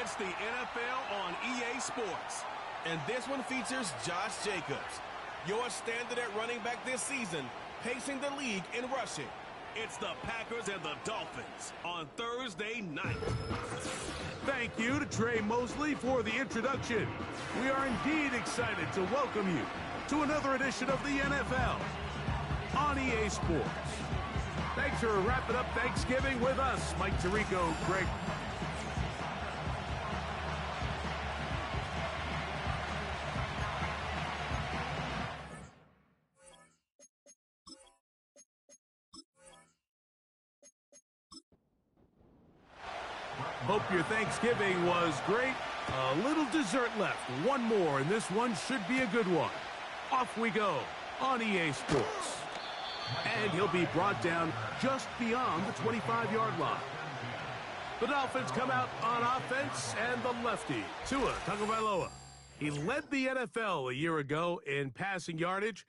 It's the NFL on EA Sports. And this one features Josh Jacobs, your standard at running back this season, pacing the league in rushing. It's the Packers and the Dolphins on Thursday night. Thank you to Trey Mosley for the introduction. We are indeed excited to welcome you to another edition of the NFL on EA Sports. Thanks for wrapping up Thanksgiving with us, Mike Tirico, Greg. Hope your Thanksgiving was great. A little dessert left. One more, and this one should be a good one. Off we go on EA Sports. And he'll be brought down just beyond the 25-yard line. The Dolphins come out on offense, and the lefty, Tua Tagovailoa. He led the NFL a year ago in passing yardage.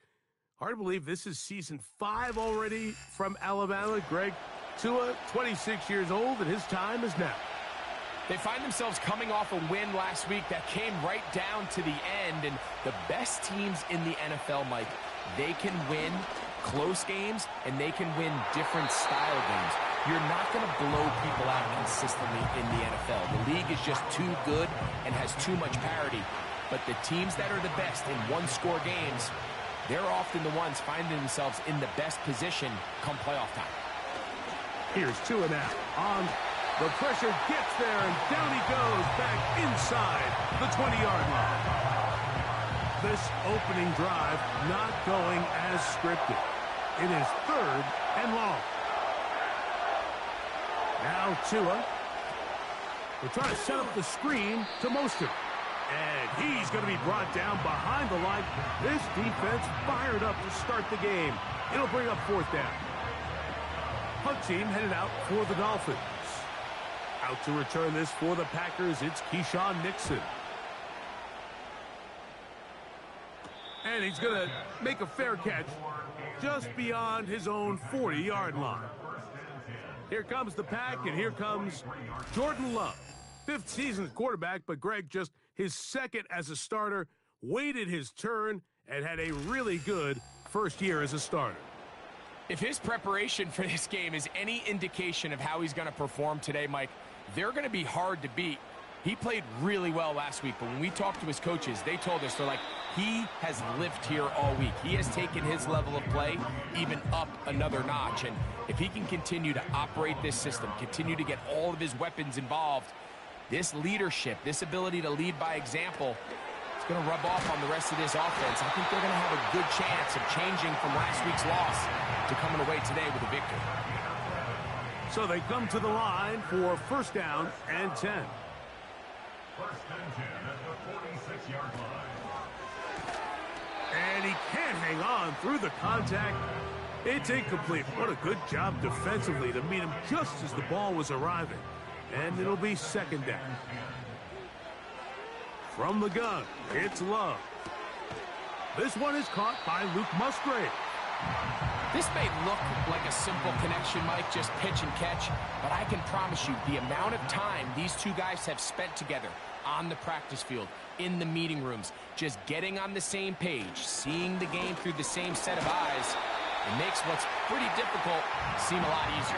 Hard to believe this is season 5 already from Alabama. Greg, Tua, 26 years old, and his time is now. They find themselves coming off a win last week that came right down to the end, and the best teams in the NFL, Mike, they can win close games, and they can win different style games. You're not going to blow people out consistently in the NFL. The league is just too good and has too much parity. But the teams that are the best in one-score games, they're often the ones finding themselves in the best position come playoff time. Here's Tua now on. The pressure gets there, and down he goes back inside the 20-yard line. This opening drive not going as scripted. It is 3rd and long. Now Tua. They're trying to set up the screen to Mostert. And he's going to be brought down behind the line. This defense fired up to start the game. It'll bring up 4th down. Punt team headed out for the Dolphins. Out to return this for the Packers, it's Keyshawn Nixon. And he's going to make a fair catch just beyond his own 40-yard line. Here comes the Pack, and here comes Jordan Love. 5th season quarterback, but Greg, just his 2nd as a starter, waited his turn, and had a really good first year as a starter. If his preparation for this game is any indication of how he's going to perform today, Mike, they're going to be hard to beat. He played really well last week, but when we talked to his coaches, they told us, they're like, he has lived here all week. He has taken his level of play even up another notch. And if he can continue to operate this system, continue to get all of his weapons involved, this leadership, this ability to lead by example, it's going to rub off on the rest of this offense. I think they're going to have a good chance of changing from last week's loss to coming away today with a victory. So they come to the line for 1st down and 10. 1st and 10 at the 46-yard line. And he can't hang on through the contact. It's incomplete. What a good job defensively to meet him just as the ball was arriving. And it'll be 2nd down. From the gun, it's Love. This one is caught by Luke Musgrave. This may look like a simple connection, Mike, just pitch and catch, but I can promise you the amount of time these two guys have spent together on the practice field, in the meeting rooms, just getting on the same page, seeing the game through the same set of eyes, it makes what's pretty difficult seem a lot easier.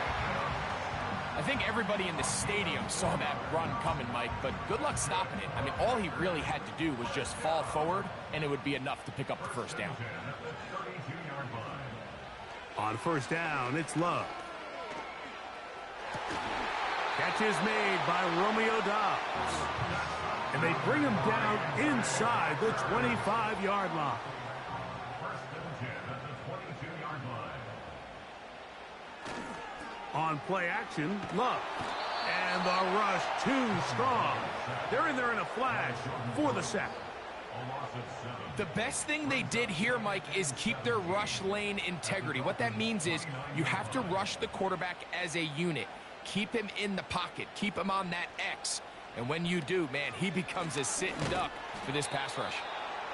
I think everybody in the stadium saw that run coming, Mike, but good luck stopping it. I mean, all he really had to do was just fall forward, and it would be enough to pick up the 1st down. On 1st down, it's Love. Catch is made by Romeo Doubs. And they bring him down inside the 25-yard line. 1st and 10 at the 22-yard line. On play action, Love. And the rush too strong. They're in there in a flash for the sack. The best thing they did here, Mike, is keep their rush lane integrity. What that means is you have to rush the quarterback as a unit. Keep him in the pocket. Keep him on that X. And when you do, man, he becomes a sitting duck for this pass rush.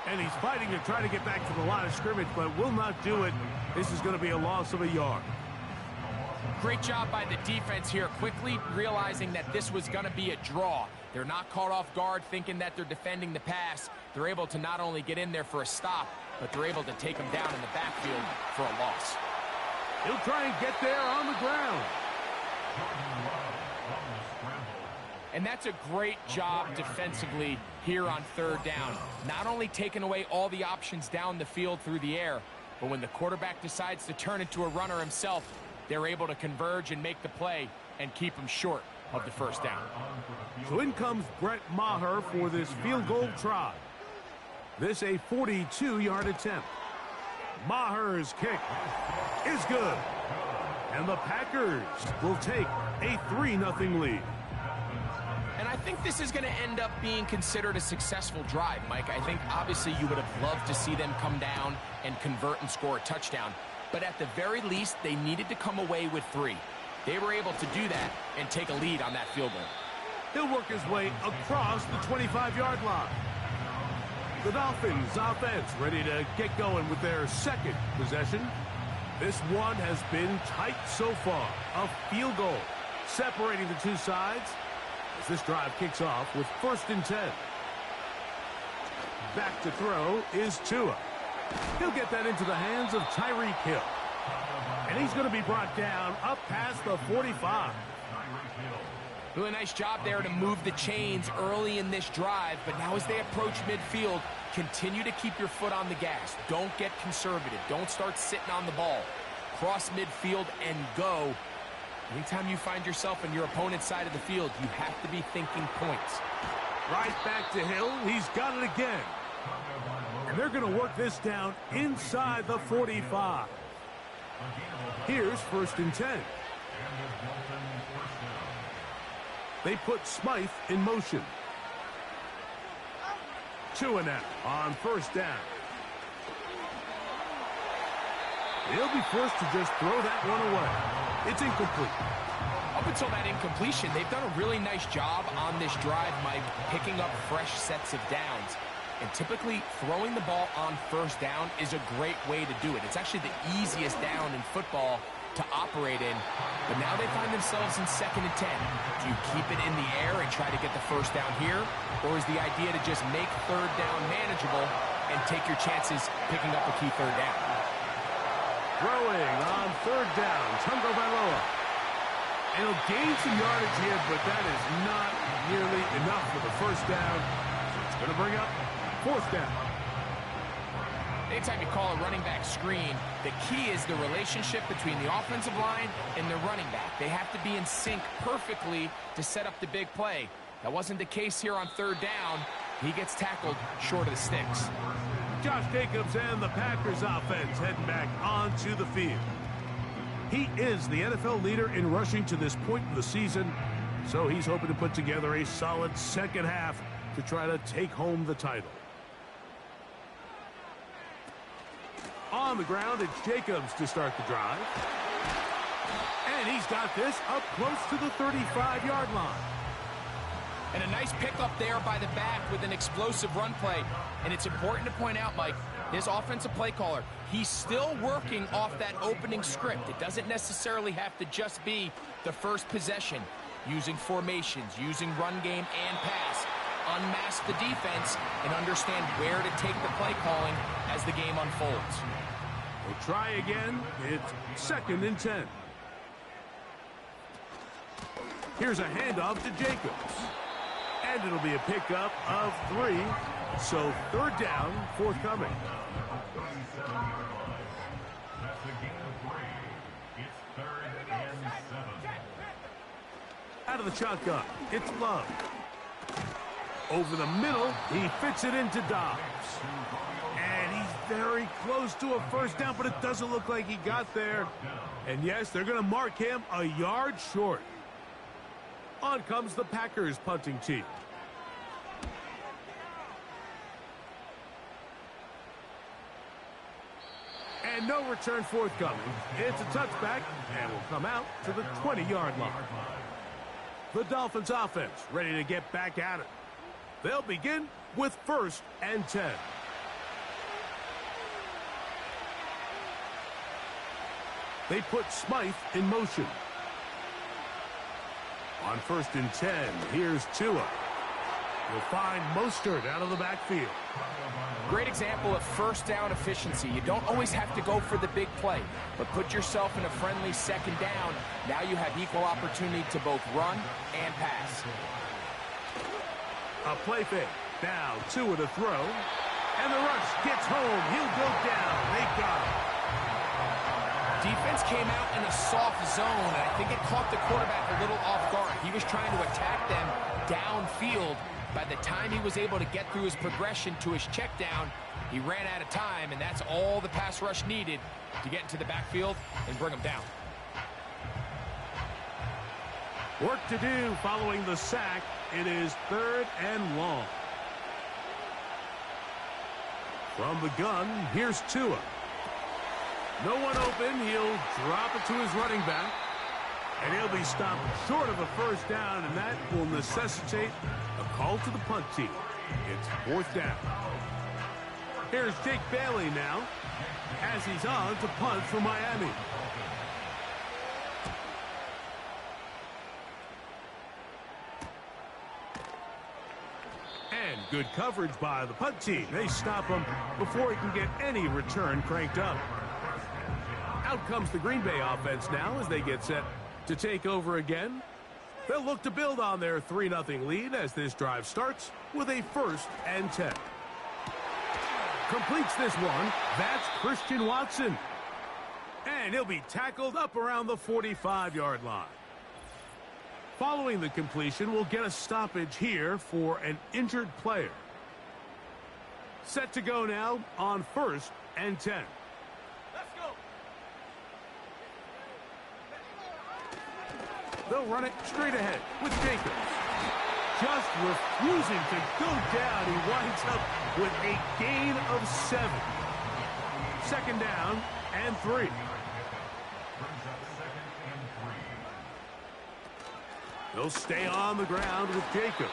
And he's fighting to try to get back to the line of scrimmage, but will not do it. This is going to be a loss of a yard. Great job by the defense here, quickly realizing that this was going to be a draw. They're not caught off guard thinking that they're defending the pass. They're able to not only get in there for a stop, but they're able to take them down in the backfield for a loss. He'll try and get there on the ground. And that's a great job defensively here on third down. Not only taking away all the options down the field through the air, but when the quarterback decides to turn into a runner himself, they're able to converge and make the play and keep him short of the first down. So in comes Brett Maher for this field goal try. This a 42-yard attempt. Maher's kick is good. And the Packers will take a 3-0 lead. And I think this is going to end up being considered a successful drive, Mike. I think obviously you would have loved to see them come down and convert and score a touchdown. But at the very least, they needed to come away with 3. They were able to do that and take a lead on that field goal. He'll work his way across the 25-yard line. The Dolphins offense ready to get going with their second possession. This one has been tight so far. A field goal separating the two sides as this drive kicks off with 1st and 10. Back to throw is Tua. He'll get that into the hands of Tyreek Hill. And he's going to be brought down up past the 45. Really nice job there to move the chains early in this drive, but now as they approach midfield, continue to keep your foot on the gas. Don't get conservative. Don't start sitting on the ball. Cross midfield and go. Anytime you find yourself on your opponent's side of the field, you have to be thinking points. Right back to Hill. He's got it again. And they're going to work this down inside the 45. Here's 1st and 10. They put Smythe in motion. Tua now on 1st down. He'll be forced to just throw that one away. It's incomplete. Up until that incompletion, they've done a really nice job on this drive, Mike, picking up fresh sets of downs. And typically, throwing the ball on 1st down is a great way to do it. It's actually the easiest down in football to operate in. But now they find themselves in 2nd and 10. Do you keep it in the air and try to get the 1st down here? Or is the idea to just make 3rd down manageable and take your chances picking up a key 3rd down? Throwing on 3rd down, Tungo Bailoa. And he'll gain some yardage here, but that is not nearly enough for the 1st down. So it's going to bring up 4th down. Anytime you call a running back screen, the key is the relationship between the offensive line and the running back. They have to be in sync perfectly to set up the big play. That wasn't the case here on 3rd down. He gets tackled short of the sticks. Josh Jacobs and the Packers offense heading back onto the field. He is the NFL leader in rushing to this point in the season, so he's hoping to put together a solid second half to try to take home the title. On the ground, it's Jacobs to start the drive. And he's got this up close to the 35-yard line. And a nice pickup there by the back with an explosive run play. And it's important to point out, Mike, this offensive play caller, he's still working off that opening script. It doesn't necessarily have to just be the first possession. Using formations, using run game and pass. Unmask the defense and understand where to take the play calling as the game unfolds. We'll try again. It's 2nd and 10. Here's a handoff to Jacobs. And it'll be a pickup of 3. So 3rd down, forthcoming. That's a gain of 3. It's 3rd and 7. Out of the shotgun, it's Love. Over the middle, he fits it into Dobbs. And he's very close to a 1st down, but it doesn't look like he got there. And yes, they're going to mark him a yard short. On comes the Packers punting team. And no return forthcoming. It's a touchback, and will come out to the 20-yard line. The Dolphins offense ready to get back at it. They'll begin with 1st and 10. They put Smythe in motion. On 1st and 10, here's Tua. You'll find Mostert out of the backfield. Great example of first down efficiency. You don't always have to go for the big play, but put yourself in a friendly second down. Now you have equal opportunity to both run and pass. A play fake. Now Tua to throw. And the rush gets home. He'll go down. They got him. Defense came out in a soft zone, and I think it caught the quarterback a little off guard. He was trying to attack them downfield. By the time he was able to get through his progression to his check down, he ran out of time, and that's all the pass rush needed to get into the backfield and bring him down. Work to do following the sack. It is 3rd and long. From the gun, here's Tua. No one open. He'll drop it to his running back. And he'll be stopped short of a first down, and that will necessitate a call to the punt team. It's 4th down. Here's Jake Bailey now, as he's on to punt for Miami. And good coverage by the punt team. They stop him before he can get any return cranked up. Out comes the Green Bay offense now as they get set to take over again. They'll look to build on their 3-0 lead as this drive starts with a 1st and 10. Completes this one. That's Christian Watson. And he'll be tackled up around the 45-yard line. Following the completion, we'll get a stoppage here for an injured player. Set to go now on 1st and 10. They'll run it straight ahead with Jacobs. Just refusing to go down. He winds up with a gain of 7. 2nd down and 3. They'll stay on the ground with Jacobs.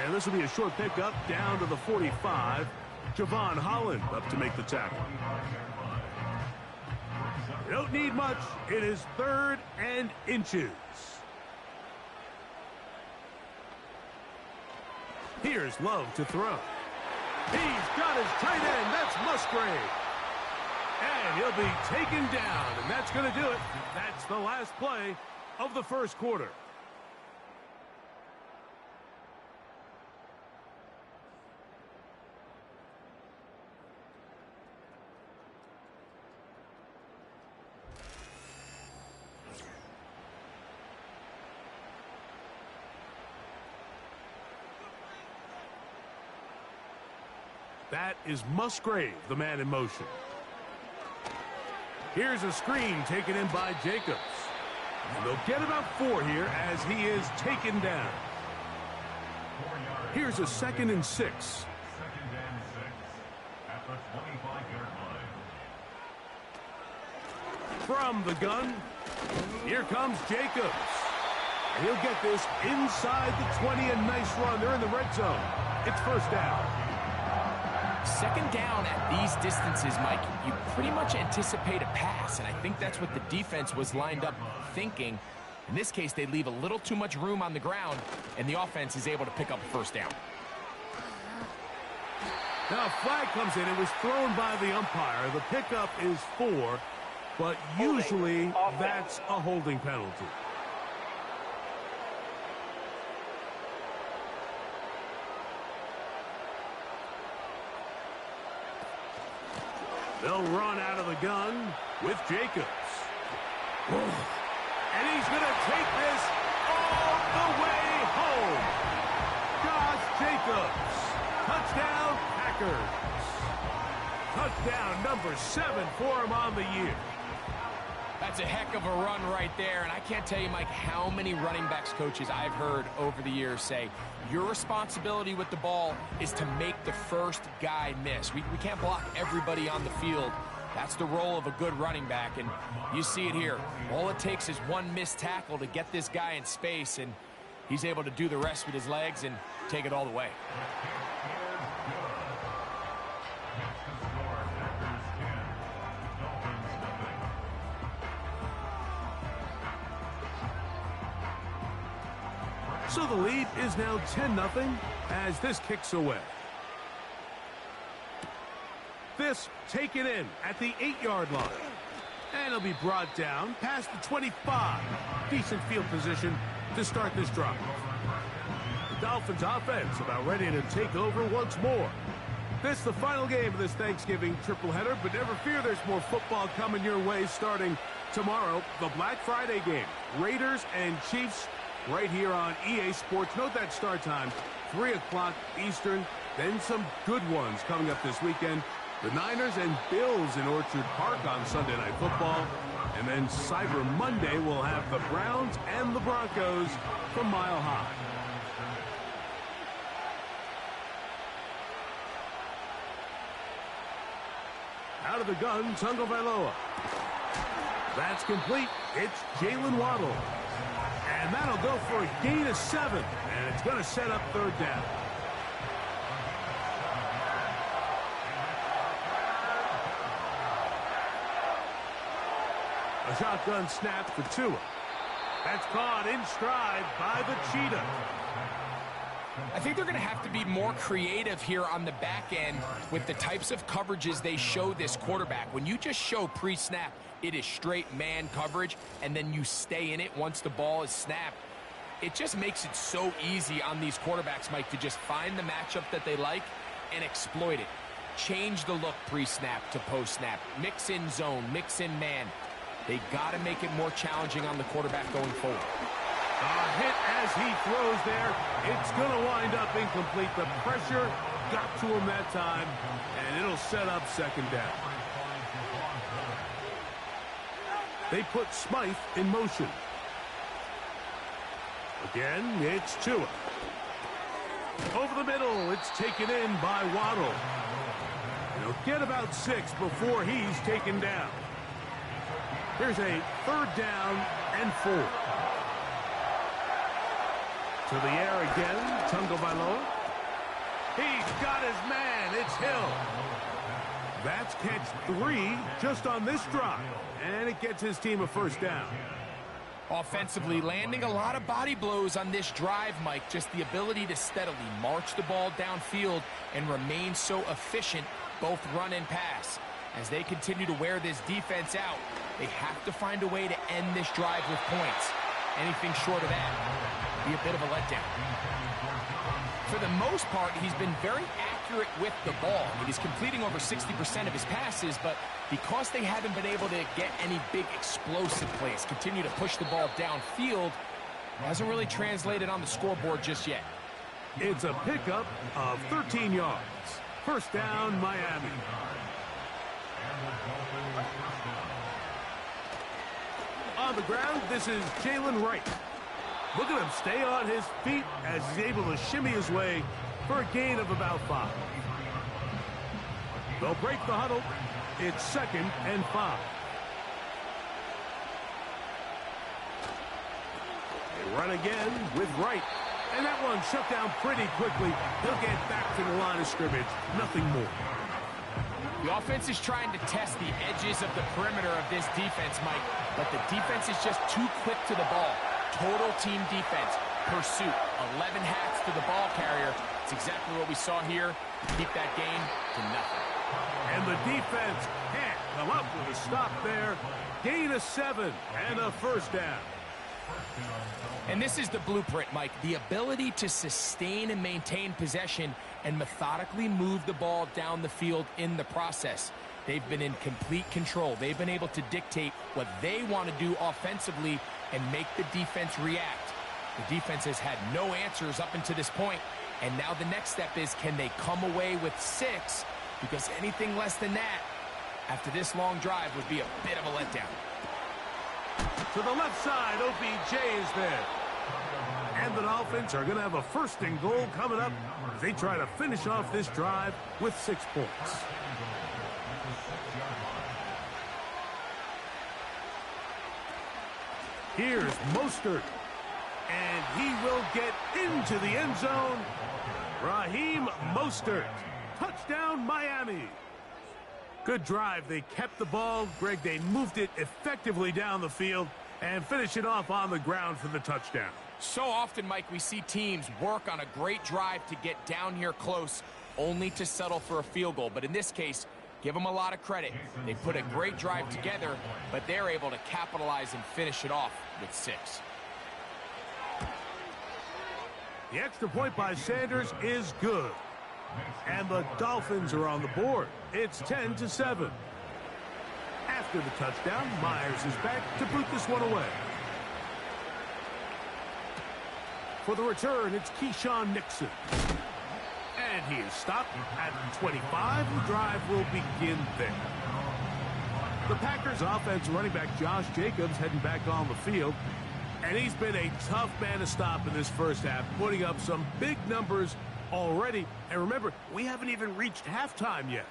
And this will be a short pickup down to the 45. Javon Holland up to make the tackle. You don't need much. It is 3rd and inches. Here's Love to throw. He's got his tight end. That's Musgrave. And he'll be taken down. And that's going to do it. That's the last play of the 1st quarter. That is Musgrave, the man in motion. Here's a screen taken in by Jacobs. And they'll get about 4 here as he is taken down. Here's a 2nd and 6. 2nd and 6 at the 25-yard line. From the gun, here comes Jacobs. And he'll get this inside the 20, a nice run. They're in the red zone. It's 1st down. 2nd down at these distances, Mike, you pretty much anticipate a pass, and I think that's what the defense was lined up thinking. In this case, they leave a little too much room on the ground, and the offense is able to pick up a 1st down. Now a flag comes in. It was thrown by the umpire. The pickup is 4, but usually that's a holding penalty. They'll run out of the gun with Jacobs. Whoa. And he's going to take this all the way home. Josh Jacobs. Touchdown, Packers. Touchdown number 7 for him on the year. That's a heck of a run right there, and I can't tell you, Mike, how many running backs coaches I've heard over the years say, your responsibility with the ball is to make the first guy miss. We can't block everybody on the field. That's the role of a good running back, and you see it here. All it takes is one missed tackle to get this guy in space, and he's able to do the rest with his legs and take it all the way. So the lead is now 10-0 as this kicks away. This taken in at the 8-yard line. And it'll be brought down past the 25. Decent field position to start this drive. The Dolphins offense about ready to take over once more. This is the final game of this Thanksgiving tripleheader, but never fear, there's more football coming your way starting tomorrow. The Black Friday game, Raiders and Chiefs, right here on EA Sports. Note that start time, 3 o'clock Eastern. Then some good ones coming up this weekend. The Niners and Bills in Orchard Park on Sunday Night Football. And then Cyber Monday, we'll have the Browns and the Broncos from Mile High. Out of the gun, Tagovailoa. That's complete. It's Jalen Waddle. And that'll go for a gain of 7. And it's going to set up third down. A shotgun snap for Tua. That's caught in stride by the Cheetah. I think they're going to have to be more creative here on the back end with the types of coverages they show this quarterback. When you just show pre-snap, it is straight man coverage, and then you stay in it once the ball is snapped. It just makes it so easy on these quarterbacks, Mike, to just find the matchup that they like and exploit it. Change the look pre-snap to post-snap. Mix in zone, mix in man. They got to make it more challenging on the quarterback going forward. A hit as he throws there. It's going to wind up incomplete. The pressure got to him that time, and it'll set up second down. They put Smythe in motion. Again, it's Tua. Over the middle, it's taken in by Waddle. He'll get about 6 before he's taken down. Here's a third down and 4. To the air again, Tagovailoa. He's got his man. It's Hill. That's catch 3 just on this drive. And it gets his team a first down. Offensively, landing a lot of body blows on this drive, Mike. Just the ability to steadily march the ball downfield and remain so efficient, both run and pass. As they continue to wear this defense out, they have to find a way to end this drive with points. Anything short of that be a bit of a letdown. For the most part, he's been very accurate with the ball. I mean, he's completing over 60% of his passes, but because they haven't been able to get any big explosive plays, continue to push the ball downfield, hasn't really translated on the scoreboard just yet. It's a pickup of 13 yards. First down, Miami. On the ground, this is Jalen Wright. Look at him stay on his feet as he's able to shimmy his way for a gain of about 5. They'll break the huddle. It's 2nd and 5. They run again with Wright. And that one shut down pretty quickly. He'll get back to the line of scrimmage. Nothing more. The offense is trying to test the edges of the perimeter of this defense, Mike, but the defense is just too quick to the ball. Total team defense, pursuit, 11 hats to the ball carrier. It's exactly what we saw here. Keep that game to nothing. And the defense can't come up with a stop there. Gain of 7 and a first down. And this is the blueprint, Mike. The ability to sustain and maintain possession and methodically move the ball down the field in the process. They've been in complete control. They've been able to dictate what they want to do offensively and make the defense react. The defense has had no answers up until this point, and now the next step is, can they come away with 6? Because anything less than that, after this long drive, would be a bit of a letdown. To the left side, OBJ is there. And the Dolphins are going to have a 1st and goal coming up as they try to finish off this drive with 6 points. Here's Mostert. And he will get into the end zone. Raheem Mostert. Touchdown, Miami. Good drive. They kept the ball. Greg, they moved it effectively down the field and finished it off on the ground for the touchdown. So often, Mike, we see teams work on a great drive to get down here close, only to settle for a field goal. But in this case, give them a lot of credit. They put a great drive together, but they're able to capitalize and finish it off with 6. The extra point by Sanders is good. And the Dolphins are on the board. It's 10-7. After the touchdown, Myers is back to boot this one away. For the return, it's Keyshawn Nixon. And he is stopped at 25. The drive will begin there. The Packers offense running back Josh Jacobs heading back on the field. And he's been a tough man to stop in this first half, putting up some big numbers already. And remember, we haven't even reached halftime yet.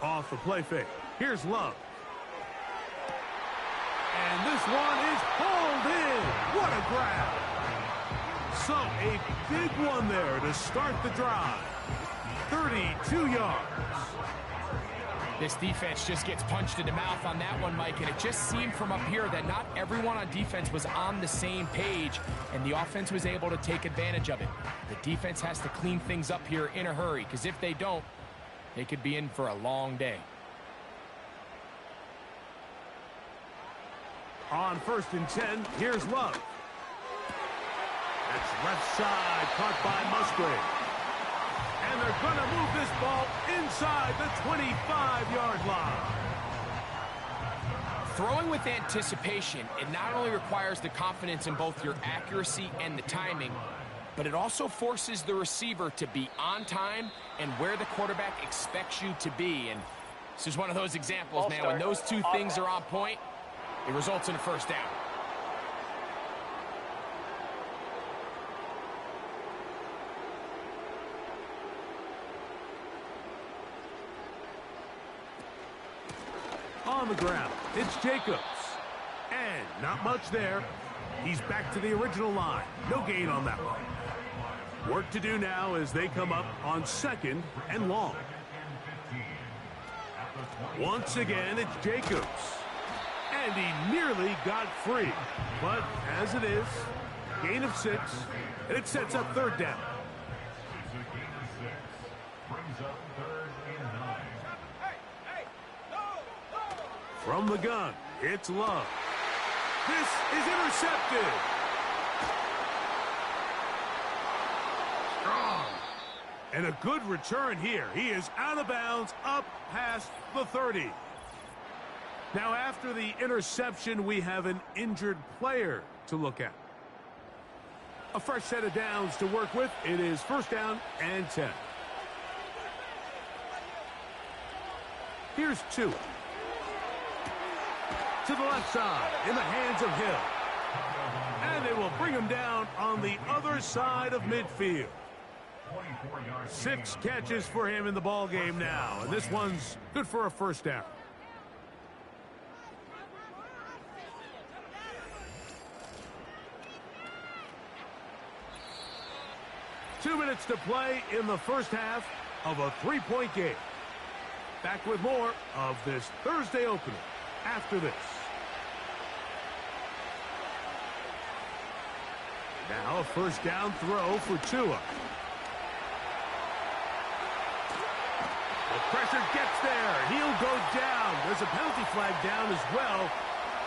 Off the play fake. Here's Love. And this one is hauled in. What a grab. So a big one there to start the drive. 32 yards. This defense just gets punched in the mouth on that one, Mike, and it just seemed from up here that not everyone on defense was on the same page, and the offense was able to take advantage of it. The defense has to clean things up here in a hurry, because if they don't, they could be in for a long day. On 1st and 10, here's Love. That's left side, caught by Musgrave. And they're going to move this ball inside the 25-yard line. Throwing with anticipation, it not only requires the confidence in both your accuracy and the timing, but it also forces the receiver to be on time and where the quarterback expects you to be. And this is one of those examples, man. When those two things are on point, it results in a first down. On the ground, it's Jacobs. And not much there. He's back to the original line. No gain on that one. Work to do now as they come up on 2nd and long. Once again, it's Jacobs. And he nearly got free. But as it is, gain of 6, and it sets up 3rd down. From the gun, it's Love. This is intercepted. Strong. And a good return here. He is out of bounds up past the 30. Now, after the interception, we have an injured player to look at. A fresh set of downs to work with. It is 1st down and 10. Here's 2. To the left side, in the hands of Hill. And they will bring him down on the other side of midfield. 6 catches for him in the ball game now, and this one's good for a 1st down. Two minutes to play in the first half of a 3-point game. Back with more of this Thursday opener after this. Now a 1st down throw for Tua. The pressure gets there. He'll go down. There's a penalty flag down as well.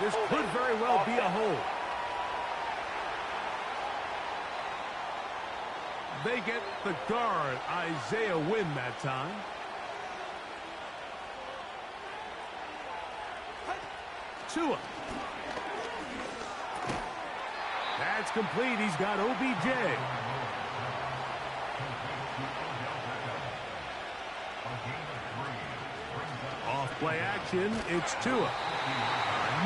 This could very well be a hold. They get the guard, Isaiah Wynn, that time. Tua. That's complete. He's got OBJ. Off play action. It's Tua.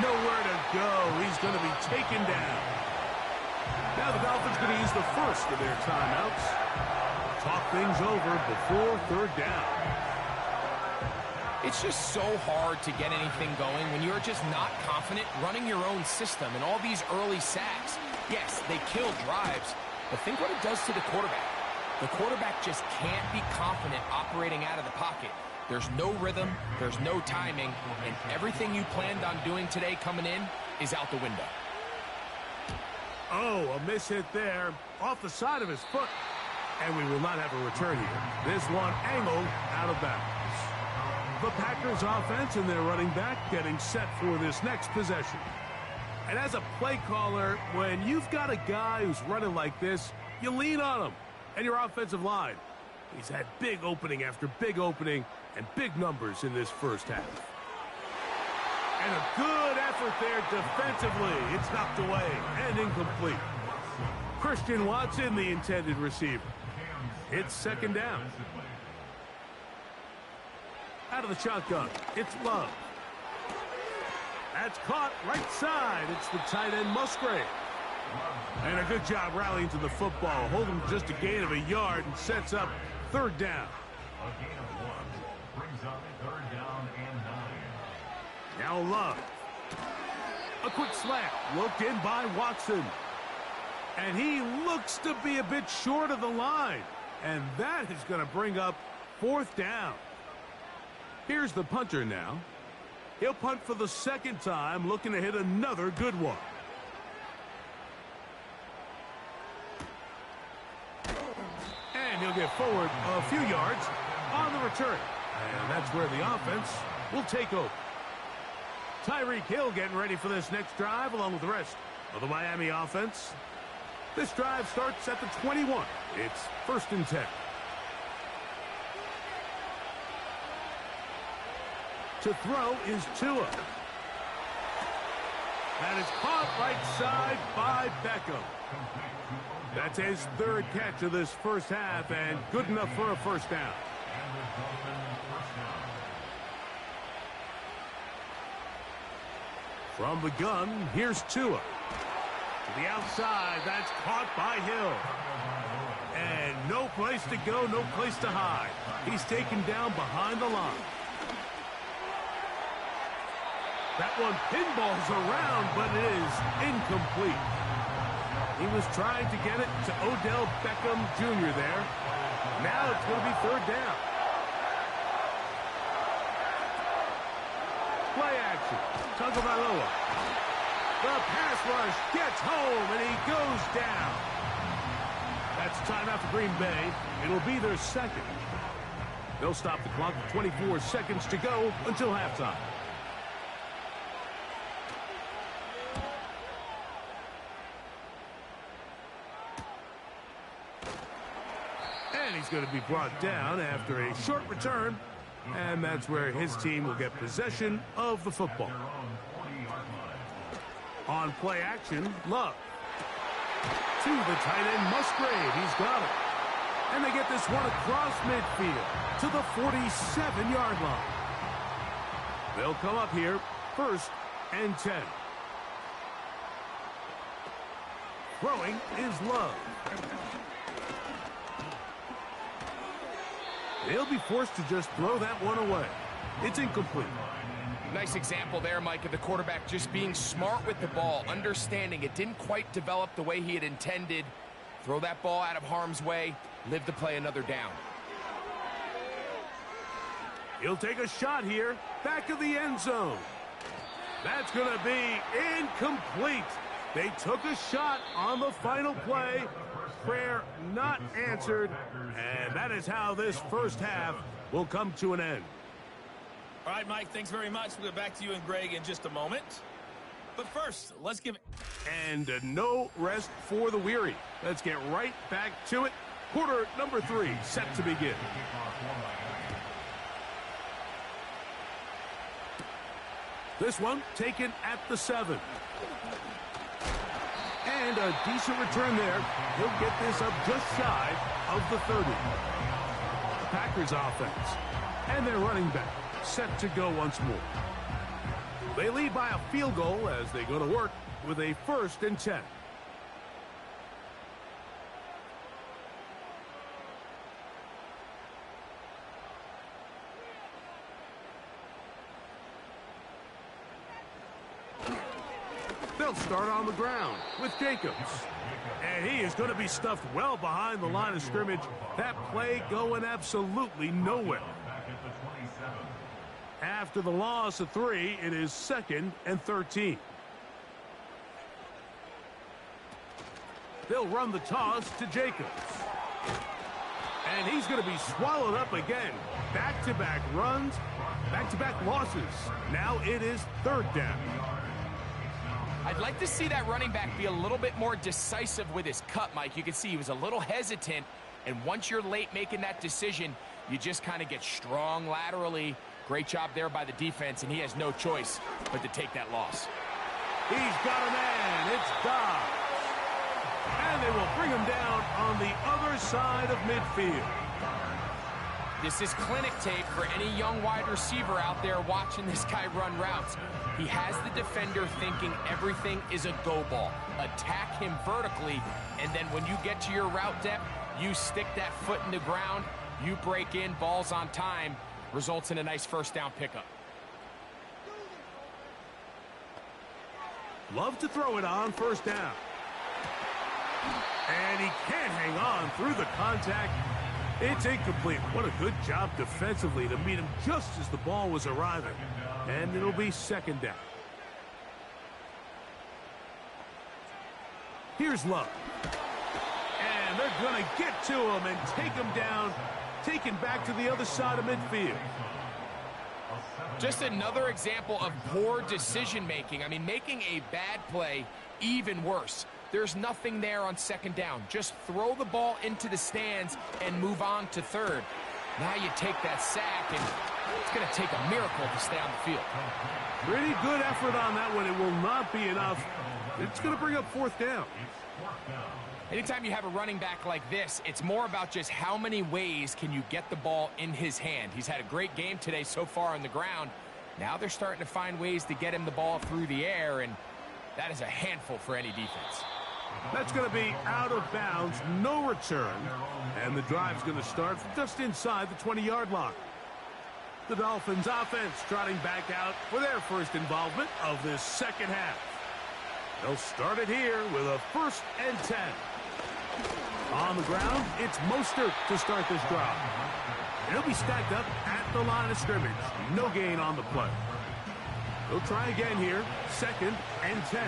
Nowhere to go. He's going to be taken down. Now the Dolphins going to use the first of their timeouts. Talk things over before 3rd down. It's just so hard to get anything going when you're just not confident running your own system and all these early sacks. Yes, they kill drives, but think what it does to the quarterback. The quarterback just can't be confident operating out of the pocket. There's no rhythm, there's no timing, and everything you planned on doing today coming in is out the window. Oh, a miss hit there off the side of his foot. And we will not have a return here. This one angled out of bounds. The Packers offense and their running back getting set for this next possession. And as a play caller, when you've got a guy who's running like this, you lean on him and your offensive line. He's had big opening after big opening and big numbers in this first half. And a good effort there defensively. It's knocked away and incomplete. Christian Watson, the intended receiver. It's second down. Out of the shotgun, it's Love. That's caught right side. It's the tight end Musgrave. And a good job rallying to the football. Holding just a gain of a yard and sets up third down. A gain of 1 brings up 3rd down and 9. Now Love. A quick slant. Looked in by Watson. And he looks to be a bit short of the line. And that is going to bring up 4th down. Here's the punter now. He'll punt for the second time, looking to hit another good one. And he'll get forward a few yards on the return. And that's where the offense will take over. Tyreek Hill getting ready for this next drive along with the rest of the Miami offense. This drive starts at the 21. It's 1st and 10. To throw is Tua. That is caught right side by Beckham. That's his 3rd catch of this first half and good enough for a 1st down. From the gun, here's Tua. To the outside, that's caught by Hill. And no place to go, no place to hide. He's taken down behind the line. That one pinballs around, but it is incomplete. He was trying to get it to Odell Beckham Jr. there. Now it's going to be 3rd down. Play action. Tagovailoa. The pass rush gets home, and he goes down. That's timeout for Green Bay. It'll be their 2nd. They'll stop the clock with 24 seconds to go until halftime. And he's going to be brought down after a short return. And that's where his team will get possession of the football. On play action, Love. To the tight end, Musgrave. He's got it. And they get this one across midfield to the 47-yard line. They'll come up here, 1st and 10. Throwing is Love. They'll be forced to just throw that one away. It's incomplete. Nice example there, Mike, of the quarterback just being smart with the ball, understanding it didn't quite develop the way he had intended. Throw that ball out of harm's way, live to play another down. He'll take a shot here, back of the end zone. That's going to be incomplete. They took a shot on the final play. Prayer not answered, and that is how this first half will come to an end. All right, Mike, thanks very much. We'll get back to you and Greg in just a moment. But first, let's give it... And no rest for the weary. Let's get right back to it. Quarter number 3 set to begin. This one taken at the 7. And a decent return there. He'll get this up just shy of the 30. The Packers offense and their running back set to go once more. They lead by a field goal as they go to work with a 1st and 10. They'll start on the ground with Jacobs. And he is going to be stuffed well behind the line of scrimmage. That play going absolutely nowhere. After the loss of 3, it is 2nd and 13. They'll run the toss to Jacobs. And he's going to be swallowed up again. Back-to-back runs, back-to-back losses. Now it is third down. I'd like to see that running back be a little bit more decisive with his cut, Mike. You can see he was a little hesitant, and once you're late making that decision, you just kind of get strong laterally. Great job there by the defense, and he has no choice but to take that loss. He's got a man. It's Dobbs. And they will bring him down on the other side of midfield. This is clinic tape for any young wide receiver out there watching this guy run routes. He has the defender thinking everything is a go ball. Attack him vertically, and then when you get to your route depth, you stick that foot in the ground, you break in, balls on time, results in a nice first down pickup. Love to throw it on first down. And he can't hang on through the contact. It's incomplete. What a good job defensively to meet him just as the ball was arriving. And it'll be second down. Here's Love. And they're going to get to him and take him down, taken back to the other side of midfield. Just another example of poor decision-making. I mean, making a bad play even worse. There's nothing there on second down. Just throw the ball into the stands and move on to third. Now you take that sack, and it's going to take a miracle to stay on the field. Pretty good effort on that one. It will not be enough. It's going to bring up fourth down. Anytime you have a running back like this, it's more about just how many ways can you get the ball in his hand. He's had a great game today so far on the ground. Now they're starting to find ways to get him the ball through the air, and that is a handful for any defense. That's going to be out of bounds, no return, and the drive's going to start just inside the 20-yard line. The Dolphins offense trotting back out for their first involvement of this second half. They'll start it here with a 1st and 10. On the ground, it's Mostert to start this drive. He'll be stacked up at the line of scrimmage. No gain on the play. They'll try again here, 2nd and 10.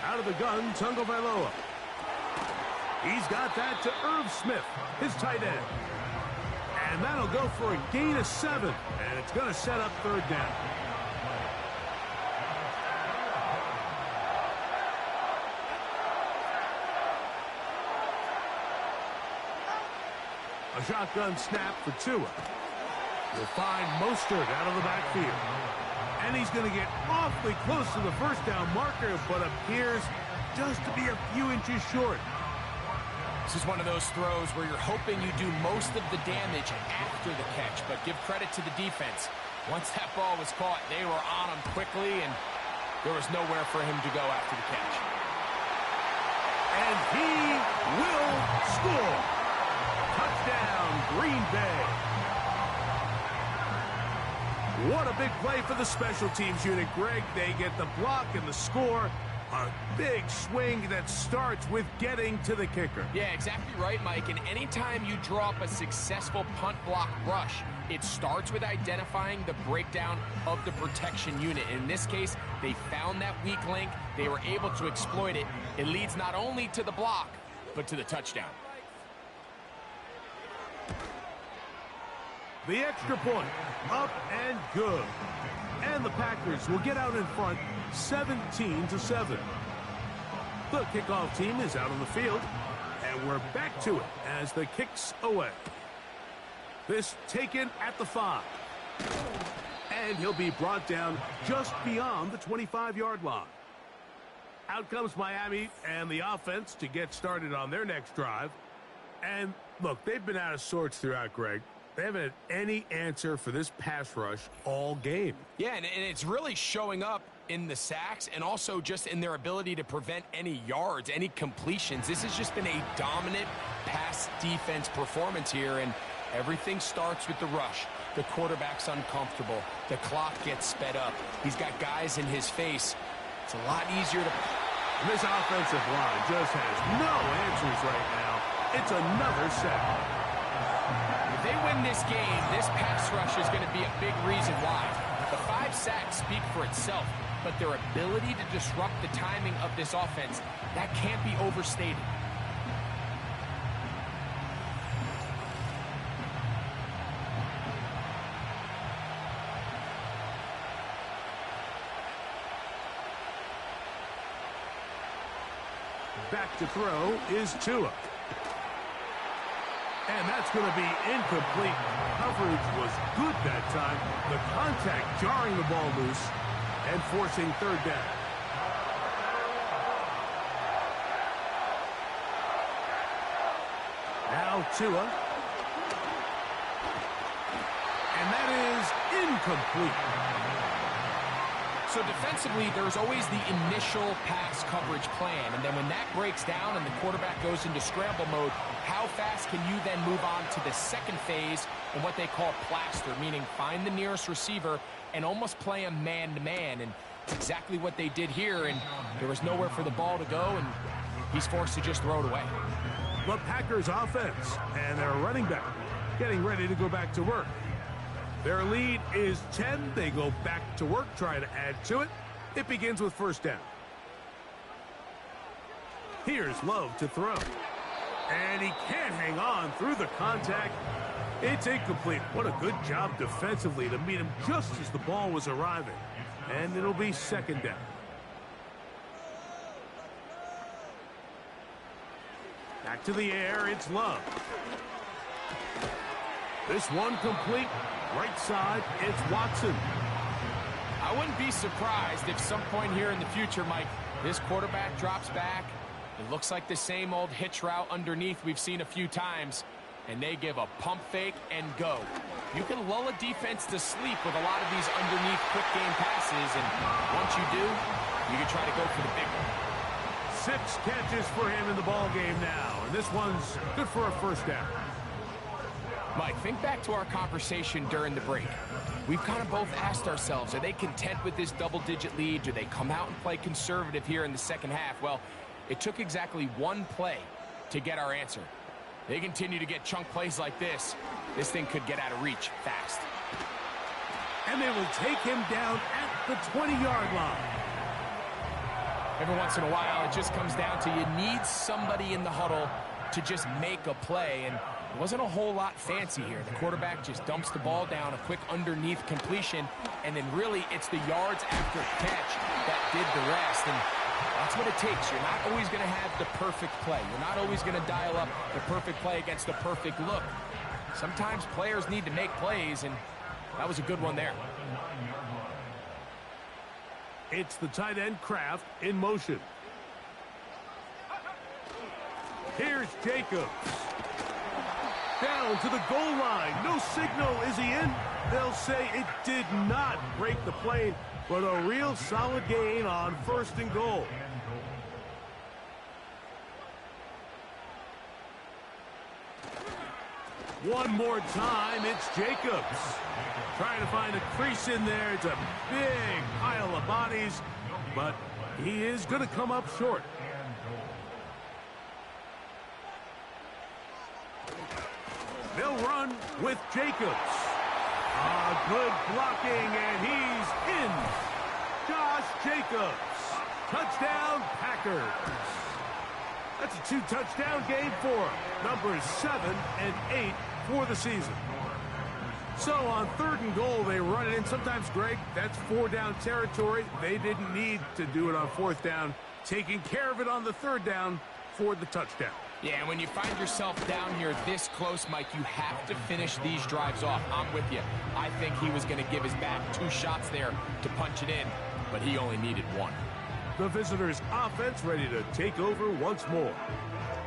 Out of the gun, Tagovailoa. He's got that to Irv Smith, his tight end. And that'll go for a gain of 7, and it's going to set up third down. A shotgun snap for Tua. We'll find Mostert out of the backfield. And he's going to get awfully close to the first down marker, but appears just to be a few inches short. This is one of those throws where you're hoping you do most of the damage after the catch, but give credit to the defense. Once that ball was caught, they were on him quickly, and there was nowhere for him to go after the catch. And he will score. Touchdown, Green Bay. What a big play for the special teams unit, Greg. They get the block and the score. A big swing that starts with getting to the kicker. Yeah, exactly right, Mike. And anytime you draw up a successful punt block rush, it starts with identifying the breakdown of the protection unit. In this case, they found that weak link. They were able to exploit it. It leads not only to the block, but to the touchdown. The extra point, up and good. And the Packers will get out in front 17-7. The kickoff team is out on the field, and we're back to it as the kick's away. This taken at the 5. And he'll be brought down just beyond the 25-yard line. Out comes Miami and the offense to get started on their next drive. And look, they've been out of sorts throughout, Greg. They haven't had any answer for this pass rush all game. Yeah, and it's really showing up in the sacks and also just in their ability to prevent any yards, any completions. This has just been a dominant pass defense performance here, and everything starts with the rush. The quarterback's uncomfortable. The clock gets sped up. He's got guys in his face. It's a lot easier to... This offensive line just has no answers right now. It's another sack. If they win this game, this pass rush is going to be a big reason why. The 5 sacks speak for itself, but their ability to disrupt the timing of this offense, that can't be overstated. Back to throw is Tua. And that's going to be incomplete. Coverage was good that time. The contact jarring the ball loose and forcing third down. Now Tua. And that is incomplete. So defensively, there's always the initial pass coverage plan, and then when that breaks down and the quarterback goes into scramble mode, how fast can you then move on to the second phase and what they call plaster, meaning find the nearest receiver and almost play him man-to-man, and it's exactly what they did here, and there was nowhere for the ball to go, and he's forced to just throw it away. The Packers offense and their running back getting ready to go back to work. Their lead is 10. They go back to work, trying to add to it. It begins with first down. Here's Love to throw. And he can't hang on through the contact. It's incomplete. What a good job defensively to meet him just as the ball was arriving. And it'll be second down. Back to the air, it's Love. This one complete. Right side, it's Watson. I wouldn't be surprised if some point here in the future, Mike, this quarterback drops back. It looks like the same old hitch route underneath we've seen a few times, and they give a pump fake and go. You can lull a defense to sleep with a lot of these underneath quick game passes, and once you do, you can try to go for the big one. 6 catches for him in the ball game now, and this one's good for a first down. Mike, think back to our conversation during the break. We've kind of both asked ourselves, are they content with this double-digit lead? Do they come out and play conservative here in the second half? Well, it took exactly one play to get our answer. They continue to get chunk plays like this. This thing could get out of reach fast. And they will take him down at the 20-yard line. Every once in a while, it just comes down to you need somebody in the huddle to just make a play, and it wasn't a whole lot fancy here. The quarterback just dumps the ball down, a quick underneath completion, and then really it's the yards after catch that did the rest, and that's what it takes. You're not always going to have the perfect play. You're not always going to dial up the perfect play against the perfect look. Sometimes players need to make plays, and that was a good one there. It's the tight end Kraft in motion. Here's Jacobs. Down to the goal line. No signal. Is he in? They'll say it did not break the plane, but a real solid gain on first and goal. One more time, it's Jacobs. Trying to find a crease in there. It's a big pile of bodies, but he is going to come up short. They'll run with Jacobs. Good blocking, and he's in. Josh Jacobs. Touchdown, Packers. That's a 2-touchdown game for him. Numbers 7 and 8 for the season. So on third and goal, they run it in. Sometimes, Greg, that's 4-down territory. They didn't need to do it on fourth down. Taking care of it on the third down for the touchdown. Yeah, and when you find yourself down here this close, Mike, you have to finish these drives off. I'm with you. I think he was going to give his back 2 shots there to punch it in, but he only needed 1. The visitors' offense ready to take over once more.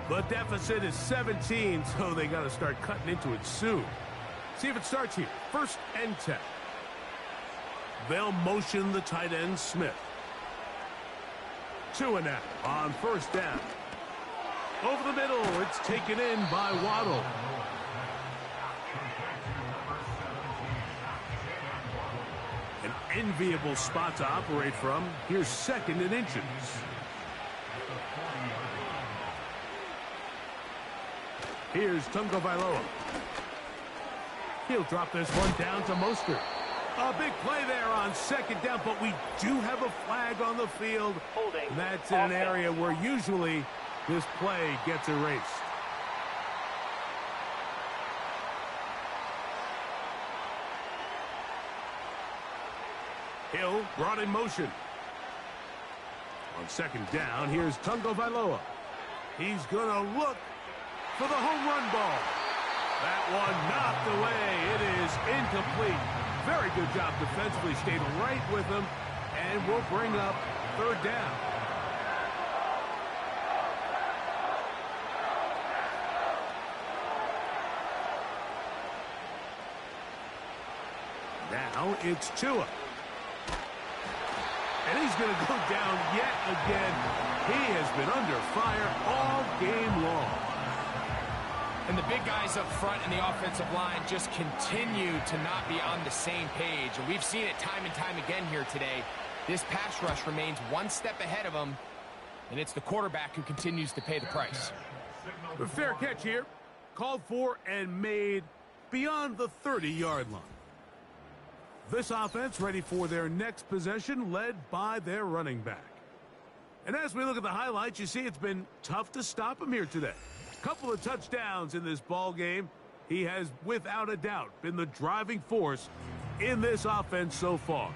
The deficit is 17, so they got to start cutting into it soon. See if it starts here. First and 10. They'll motion the tight end Smith. 2 and out on first down. Over the middle, it's taken in by Waddle. An enviable spot to operate from. Here's second and inches. Here's Tagovailoa. He'll drop this one down to Mostert. A big play there on second down, but we do have a flag on the field. Holding. And that's in an area where usually this play gets erased. Hill brought in motion. On second down, here's Tungo Vailoa. He's going to look for the home run ball. That one knocked away. It is incomplete. Very good job defensively. Stayed right with him. And we'll bring up third down. Now it's Tua. And he's going to go down yet again. He has been under fire all game long. And the big guys up front in the offensive line just continue to not be on the same page. And we've seen it time and time again here today. This pass rush remains one step ahead of them. And it's the quarterback who continues to pay the price. A fair catch here. Called for and made beyond the 30-yard line. This offense ready for their next possession, led by their running back. And as we look at the highlights, you see it's been tough to stop him here today. Couple of touchdowns in this ball game. He has, without a doubt, been the driving force in this offense so far.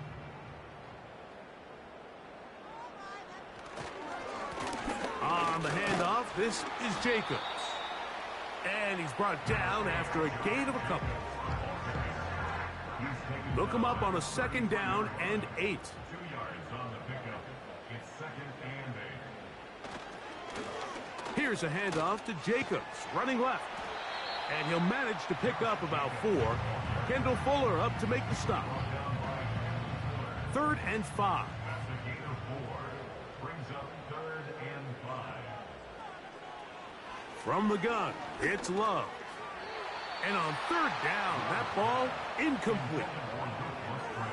On the handoff, this is Jacobs. And he's brought down after a gain of a couple. Look him up on a second down and 8. 2 yards on the pickup. It's second and 8. Here's a handoff to Jacobs, running left. And he'll manage to pick up about 4. Kendall Fuller up to make the stop. 3rd and 5. That's a gain of 4. Brings up 3rd and 5. From the gun, it's Love. And on 3rd down, that ball incomplete.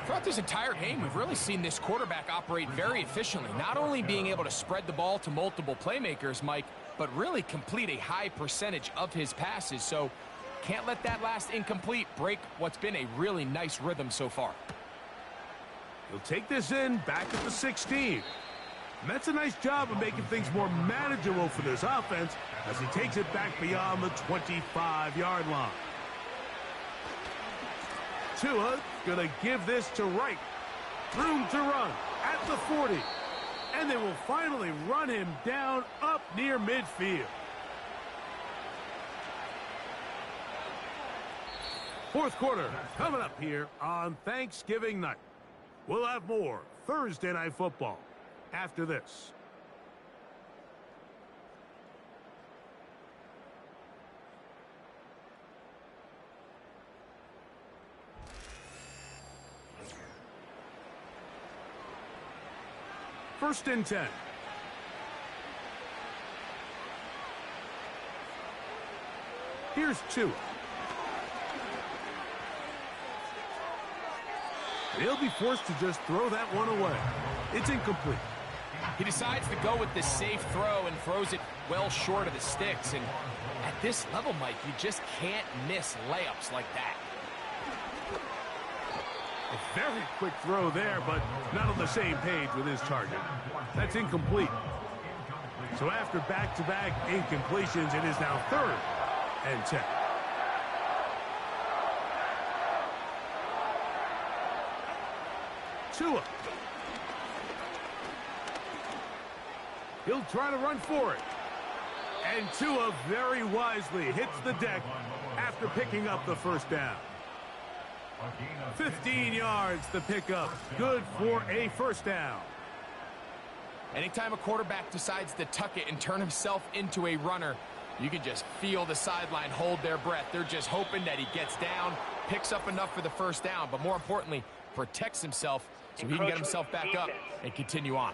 Throughout this entire game, we've really seen this quarterback operate very efficiently, not only being able to spread the ball to multiple playmakers, Mike, but really complete a high percentage of his passes. So can't let that last incomplete break what's been a really nice rhythm so far. He'll take this in back at the 16. And that's a nice job of making things more manageable for this offense as he takes it back beyond the 25-yard line. Tua going to give this to Wright. Room to run at the 40. And they will finally run him down up near midfield. Fourth quarter coming up here on Thanksgiving night. We'll have more Thursday Night Football after this. First and 10. Here's Tua. He'll be forced to just throw that one away. It's incomplete. He decides to go with the safe throw and throws it well short of the sticks. And at this level, Mike, you just can't miss layups like that. A very quick throw there, but not on the same page with his target. That's incomplete. So after back-to-back incompletions, it is now 3rd and 10. Tua. He'll try to run for it. And Tua very wisely hits the deck after picking up the first down. 15 yards the pickup. Good for a first down. Anytime a quarterback decides to tuck it and turn himself into a runner, you can just feel the sideline hold their breath. They're just hoping that he gets down, picks up enough for the first down, but more importantly, protects himself so he can get himself back up and continue on.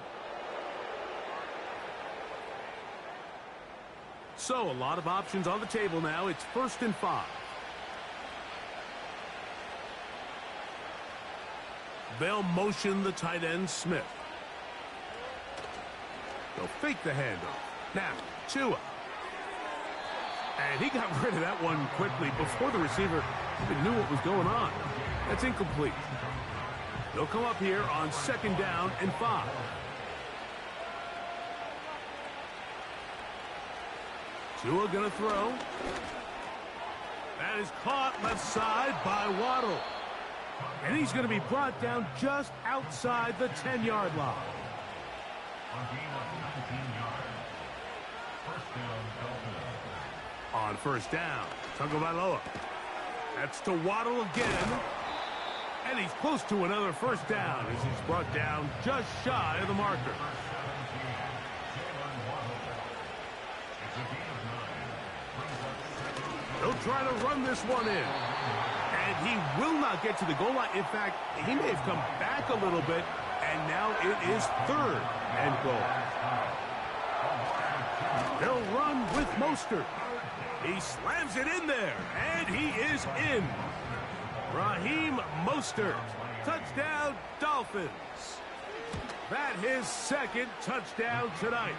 So a lot of options on the table now. It's 1st and 5. They'll motion the tight end, Smith. They'll fake the handoff. Now, Tua. And he got rid of that one quickly before the receiver even knew what was going on. That's incomplete. They'll come up here on 2nd down and 5. Tua gonna throw. That is caught left side by Waddle. And he's going to be brought down just outside the 10-yard line. On 1st down, Tagovailoa. That's to Waddle again. And he's close to another 1st down as he's brought down just shy of the marker. They'll try to run this one in. And he will not get to the goal line. In fact, he may have come back a little bit, and now it is 3rd and goal. They'll run with Mostert. He slams it in there, and he is in. Raheem Mostert. Touchdown, Dolphins. That his 2nd touchdown tonight.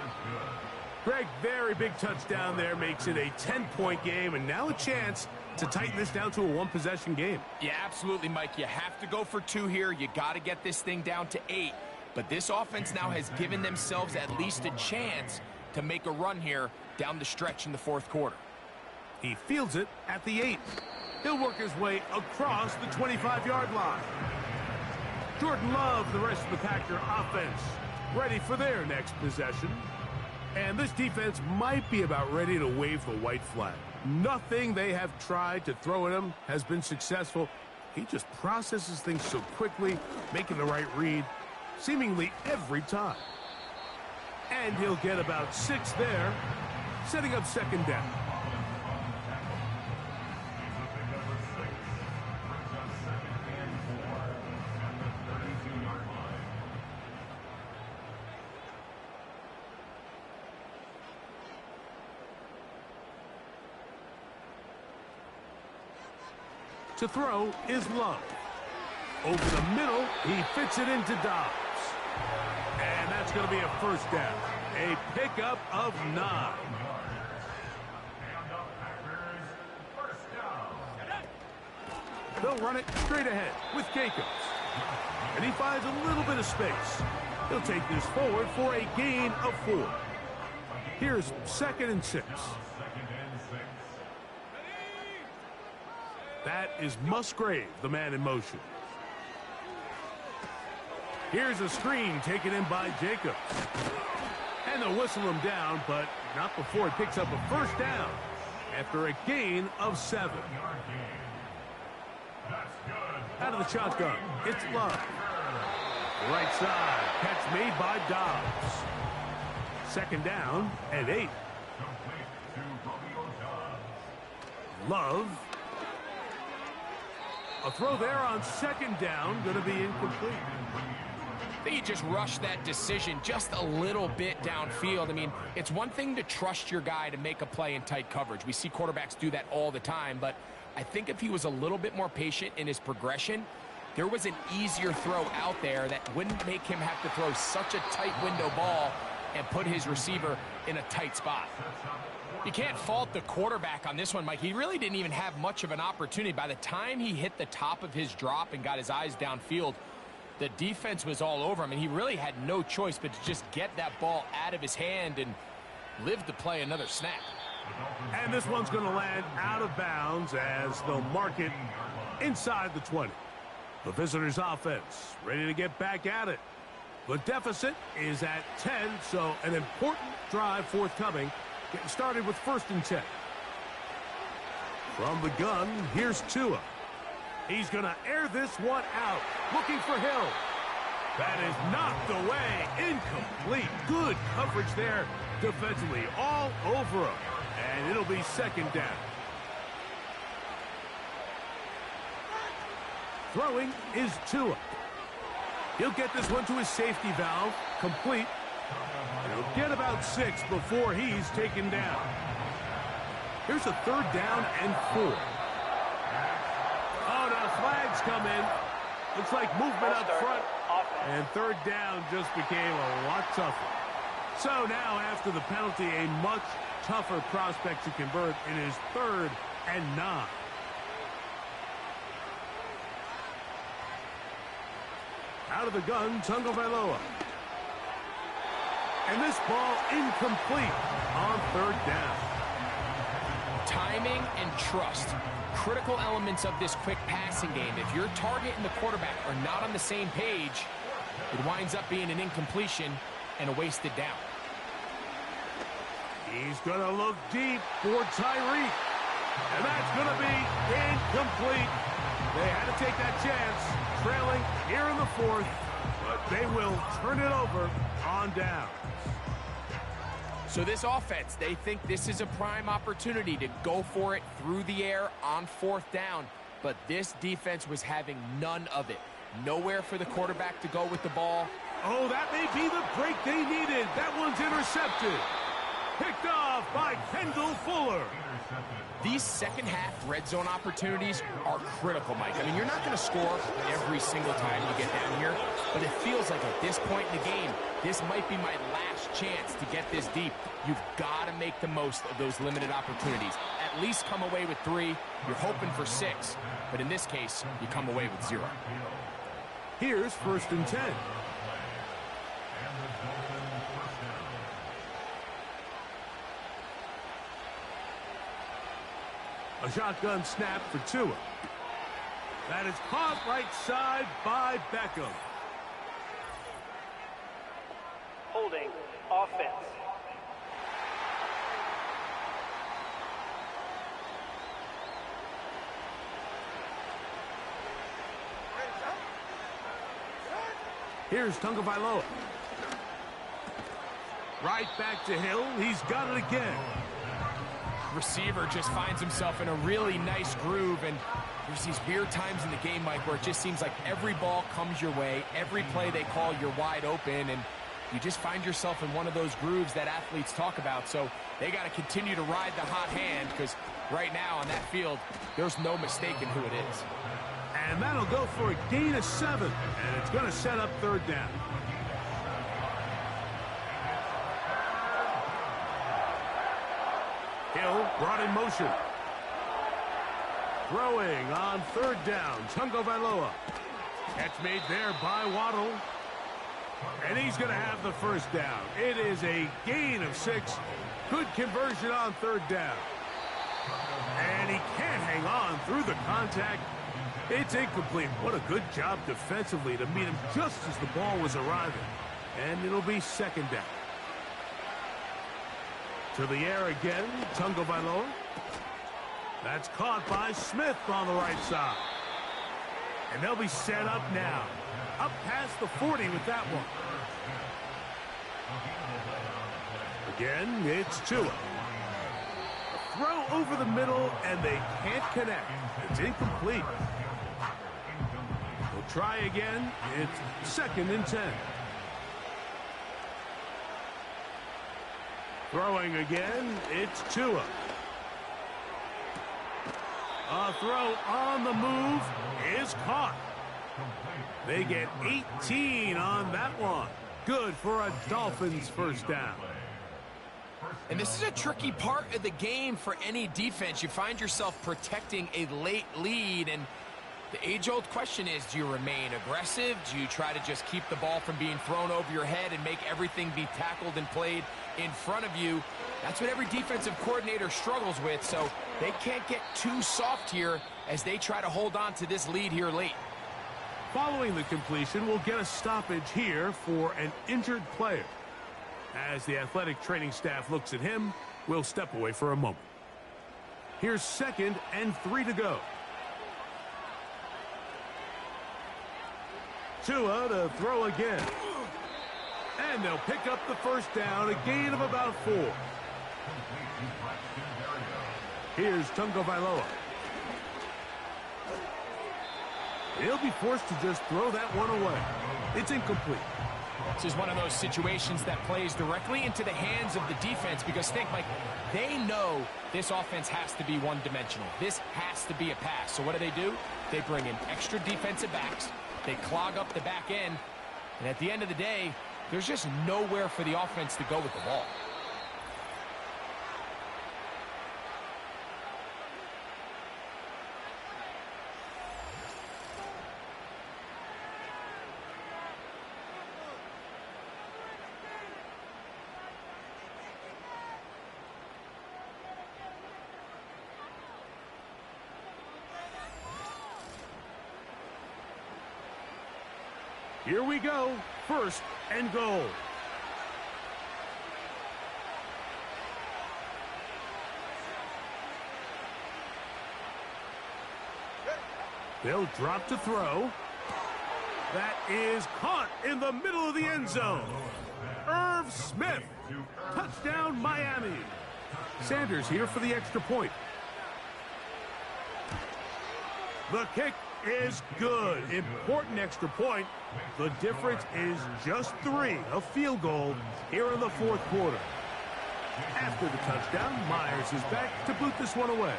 Greg, very big touchdown there, makes it a 10-point game, and now a chance to tighten this down to a 1-possession game. Yeah, absolutely, Mike. You have to go for 2 here. You got to get this thing down to 8. But this offense now has given themselves at least a chance to make a run here down the stretch in the 4th quarter. He fields it at the 8. He'll work his way across the 25-yard line. Jordan Love, the rest of the Packer offense, ready for their next possession. And this defense might be about ready to wave the white flag. Nothing they have tried to throw at him has been successful. He just processes things so quickly, making the right read, seemingly every time. And he'll get about 6 there, setting up 2nd down. To throw is Love. Over the middle, he fits it into Dobbs. And that's going to be a 1st down. A pickup of 9. They'll run it straight ahead with Jacobs. And he finds a little bit of space. He'll take this forward for a gain of 4. Here's 2nd and 6. That is Musgrave, the man in motion. Here's a screen taken in by Jacobs. And they'll whistle him down, but not before he picks up a 1st down after a gain of 7. Out of the shotgun, it's Love. Right side, catch made by Dobbs. 2nd down and 8. Love. A throw there on 2nd down, going to be incomplete. I think he just rushed that decision just a little bit downfield. I mean, it's one thing to trust your guy to make a play in tight coverage. We see quarterbacks do that all the time, but I think if he was a little bit more patient in his progression, there was an easier throw out there that wouldn't make him have to throw such a tight window ball and put his receiver in a tight spot. You can't fault the quarterback on this one, Mike. He really didn't even have much of an opportunity. By the time he hit the top of his drop and got his eyes downfield, the defense was all over him, and he really had no choice but to just get that ball out of his hand and live to play another snap. And this one's going to land out of bounds as they'll mark it inside the 20. The visitors' offense ready to get back at it. The deficit is at 10, so an important drive forthcoming. Getting started with 1st and 10. From the gun, here's Tua. He's going to air this one out, looking for Hill. That is knocked away, incomplete. Good coverage there defensively, all over him. And it'll be 2nd down. Throwing is Tua. He'll get this one to his safety valve, complete. He'll get about 6 before he's taken down. Here's a 3rd down and 4. Oh, now flags come in. Looks like movement up front. And 3rd down just became a lot tougher. So now after the penalty, a much tougher prospect to convert. It is 3rd and 9. Out of the gun, Tagovailoa. And this ball incomplete on third down. Timing and trust, critical elements of this quick passing game. If your target and the quarterback are not on the same page, it winds up being an incompletion and a wasted down. He's going to look deep for Tyreek. And that's going to be incomplete. They had to take that chance, trailing here in the fourth, but they will turn it over on down. So this offense, they think this is a prime opportunity to go for it through the air on fourth down, but this defense was having none of it. Nowhere for the quarterback to go with the ball. Oh, that may be the break they needed. That one's intercepted. Picked off by Kendall Fuller. These second-half red zone opportunities are critical, Mike. I mean, you're not going to score every single time you get down here, but it feels like at this point in the game, this might be my last chance to get this deep. You've got to make the most of those limited opportunities. At least come away with 3. You're hoping for 6, but in this case, you come away with 0. Here's 1st and 10. A shotgun snap for Tua. That is caught right side by Beckham. Holding offense. Here's Tagovailoa. Right back to Hill. He's got it again. Receiver just finds himself in a really nice groove, and there's these weird times in the game, Mike, where it just seems like every ball comes your way, every play they call, you're wide open, and you just find yourself in one of those grooves that athletes talk about. So they got to continue to ride the hot hand, because right now on that field, there's no mistaking who it is. And that'll go for a gain of 7, and it's going to set up 3rd down. Hill brought in motion. Throwing on 3rd down, Tagovailoa. Catch made there by Waddle. And he's going to have the 1st down. It is a gain of 6. Good conversion on 3rd down. And he can't hang on through the contact. It's incomplete. What a good job defensively to meet him just as the ball was arriving. And it'll be 2nd down. To the air again, Tagovailoa. That's caught by Smith on the right side. And they'll be set up now. Up past the 40 with that one. Again, it's Tua. A throw over the middle, and they can't connect. It's incomplete. They'll try again. It's 2nd and 10. Throwing again, it's Tua. A throw on the move is caught. They get 18 on that one. Good for a Dolphins 1st down. And this is a tricky part of the game for any defense. You find yourself protecting a late lead, and the age-old question is, do you remain aggressive? Do you try to just keep the ball from being thrown over your head and make everything be tackled and played in front of you? That's what every defensive coordinator struggles with, so they can't get too soft here as they try to hold on to this lead here late. Following the completion, we'll get a stoppage here for an injured player. As the athletic training staff looks at him, we'll step away for a moment. Here's 2nd and 3 to go. Tua to throw again. And they'll pick up the 1st down, a gain of about 4. Here's Tagovailoa. He'll be forced to just throw that one away. It's incomplete. This is one of those situations that plays directly into the hands of the defense, because think, Mike, they know this offense has to be one-dimensional. This has to be a pass. So what do? They bring in extra defensive backs. They clog up the back end. And at the end of the day, there's just nowhere for the offense to go with the ball. Here we go. First and goal. They'll drop to throw. That is caught in the middle of the end zone. Irv Smith. Touchdown, Miami. Sanders here for the extra point. The kick is good. Important extra point. The difference is just 3. A field goal here in the fourth quarter. After the touchdown, Myers is back to boot this one away.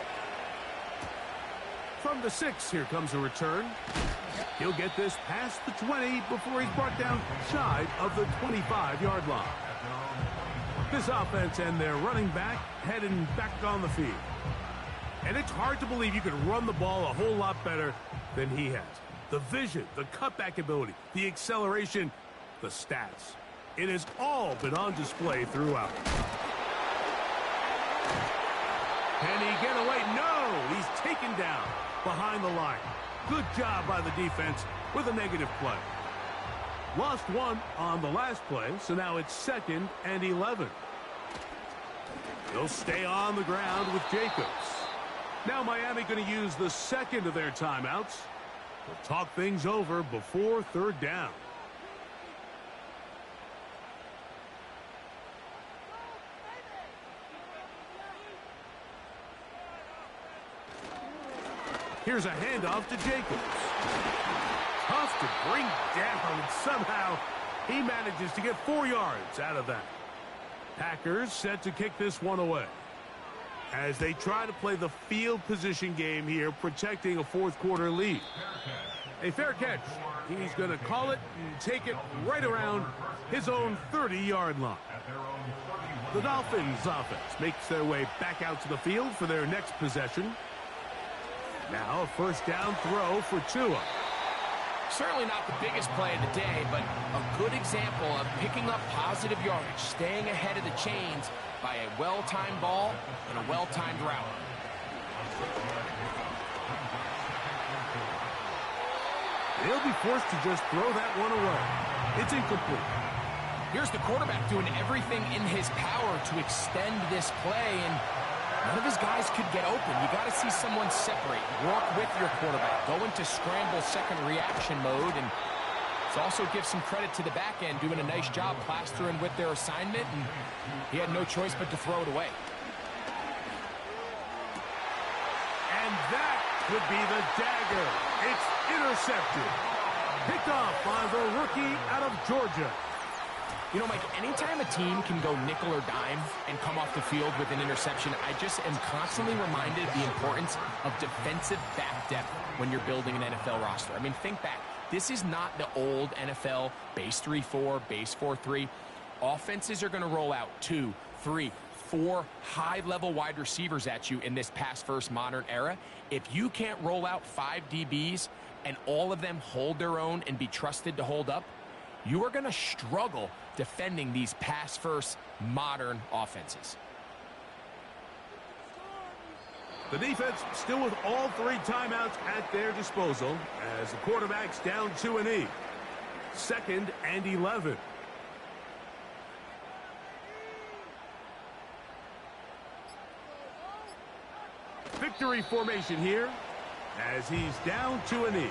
From the 6, here comes a return. He'll get this past the 20 before he's brought down shy of the 25-yard line. This offense and their running back heading back on the field. And it's hard to believe you could run the ball a whole lot better than he has. The vision, the cutback ability, the acceleration, the stats. It has all been on display throughout. Can he get away? No! He's taken down behind the line. Good job by the defense with a negative play. Lost one on the last play, so now it's 2nd and 11. They'll stay on the ground with Jacobs. Now Miami going to use the 2nd of their timeouts. They'll talk things over before 3rd down. Here's a handoff to Jacobs. Tough to bring down, and somehow he manages to get 4 yards out of that. Packers set to kick this one away as they try to play the field position game here, protecting a fourth quarter lead. A fair catch. He's going to call it and take it right around his own 30-yard line. The Dolphins offense makes their way back out to the field for their next possession. Now a first down throw for Tua. Certainly not the biggest play of the day, but a good example of picking up positive yardage, staying ahead of the chains by a well-timed ball and a well-timed route. They'll be forced to just throw that one away. It's incomplete. Here's the quarterback doing everything in his power to extend this play, and none of his guys could get open. You got to see someone separate, work with your quarterback, go into scramble second reaction mode, and it also gives some credit to the back end doing a nice job plastering with their assignment, and he had no choice but to throw it away. And that could be the dagger. It's intercepted. Picked off by the rookie out of Georgia. You know, Mike, anytime a team can go nickel or dime and come off the field with an interception, I just am constantly reminded of the importance of defensive back depth when you're building an NFL roster. I mean, think back. This is not the old NFL base 3-4, base 4-3. Offenses are going to roll out 2, 3, 4 high-level wide receivers at you in this pass-first modern era. If you can't roll out 5 DBs and all of them hold their own and be trusted to hold up, you are going to struggle defending these pass-first modern offenses. The defense still with all 3 timeouts at their disposal as the quarterback's down 2-8. 2nd and 11. Victory formation here as he's down 2-8.